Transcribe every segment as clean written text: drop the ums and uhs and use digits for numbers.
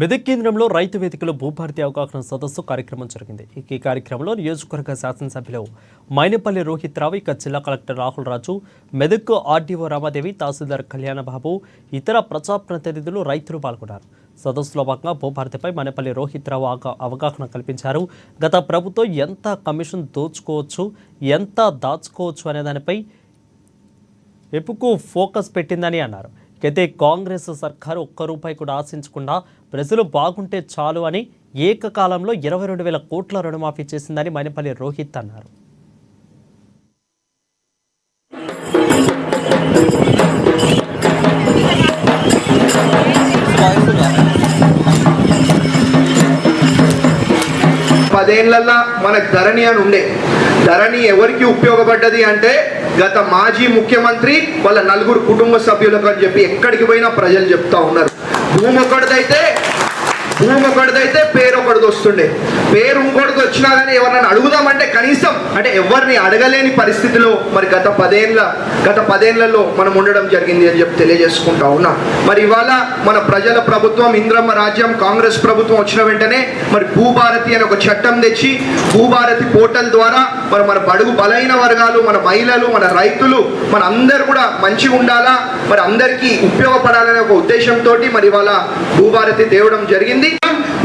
మెదక్ కేంద్రంలో రైతు వేదికలో భూభారతి అవగాహన సదస్సు కార్యక్రమం జరిగింది. ఈ కార్యక్రమంలో నియోజకవర్గ శాసనసభ్యులు మైనపల్లి రోహిత్ రావు, ఇక జిల్లా కలెక్టర్ రాహుల్ రాజు, మెదక్ ఆర్డీఓ రామాదేవి, తహసీల్దార్ కళ్యాణబాబు, ఇతర ప్రజాప్రతినిధులు, రైతులు పాల్గొన్నారు. సదస్సులో భాగంగా భూభారతిపై మైనపల్లి రోహిత్ రావు అవగాహన కల్పించారు. గత ప్రభుత్వం ఎంత కమిషన్ దోచుకోవచ్చు, ఎంత దాచుకోవచ్చు అనే దానిపై ఎప్పుకు ఫోకస్ పెట్టిందని అన్నారు. అయితే కాంగ్రెస్ సర్కారు ఒక్క రూపాయి కూడా ఆశించకుండా ప్రజలు బాగుంటే చాలు అని ఏకకాలంలో 22,000 కోట్ల రుణమాఫీ చేసిందని మైనపల్లి రోహిత్ అన్నారు. పదేళ్లలో మనకు ధరణి అని ఉండే. ధరణి ఎవరికి ఉపయోగపడ్డది అంటే గత మాజీ ముఖ్యమంత్రి వాళ్ళ 4 కుటుంబ సభ్యులకు అని చెప్పి ఎక్కడికి పోయినా ప్రజలు చెప్తా ఉన్నారు. భూమి ఒకటిదైతే పేరు ఒకటిది వస్తుండే. పేరు ఇంకొకటిది వచ్చినా కానీ ఎవరినైనా అడుగుదామంటే కనీసం అంటే ఎవరిని అడగలేని పరిస్థితిలో మరి గత పదేళ్లలో మనం ఉండడం జరిగింది అని చెప్పి తెలియజేసుకుంటా ఉన్నా. మరి ఇవాళ మన ప్రజల ప్రభుత్వం, ఇంద్రమ్మ రాజ్యం, కాంగ్రెస్ ప్రభుత్వం వచ్చిన వెంటనే మరి భూభారతి అనే ఒక చట్టం తెచ్చి భూభారతి పోర్టల్ ద్వారా మన బడుగు బలైన వర్గాలు, మన మహిళలు, మన రైతులు, మన అందరు కూడా మంచిగా ఉండాలా, మరి అందరికీ ఉపయోగపడాలనే ఒక ఉద్దేశంతో మరి ఇవాళ భూభారతి తేవడం జరిగింది.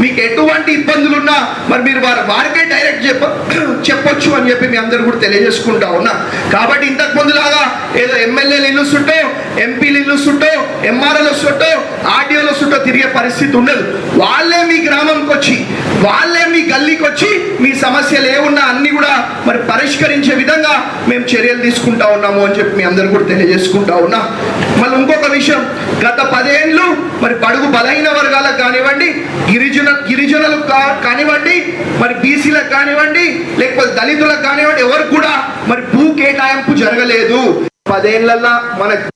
మీకు ఎటువంటి ఇబ్బందులున్నా మరి మీరు వారికే డైరెక్ట్ చెప్పొచ్చు అని చెప్పి మీ అందరూ కూడా తెలియజేసుకుంటా ఉన్నా. కాబట్టి ఇంతకు ముందులాగా ఏదో ఎమ్మెల్యేలు ఇల్లు చుట్టూ, ఎంపీలు ఇల్లు చుట్టూ, ఎంఆర్ఓల చుట్టూ, ఆర్డీఓల చుట్టూ తిరిగే పరిస్థితి ఉండదు. వాళ్ళే మీ గ్రామంకి వచ్చి, వాళ్ళే మీ గల్లీకి వచ్చి మీ సమస్యలు ఏమున్నా అన్ని కూడా మరి పరిష్కరించే విధంగా మేము చర్యలు తీసుకుంటా ఉన్నాము అని చెప్పి మీ అందరూ కూడా తెలియజేసుకుంటా ఉన్నా. మళ్ళీ ఇంకొక విషయం, గత 10 ఏళ్ళు మరి బడుగు బలహీన వర్గాలకు కానివ్వండి, గిరిజనులకు కానివ్వండి, మరి బీసీలకు కానివ్వండి, లేకపోతే దళితులకు కానివ్వండి, ఎవరికి కూడా మరి భూ కేటాయింపు జరగలేదు. 10 ఏళ్లలో మనకు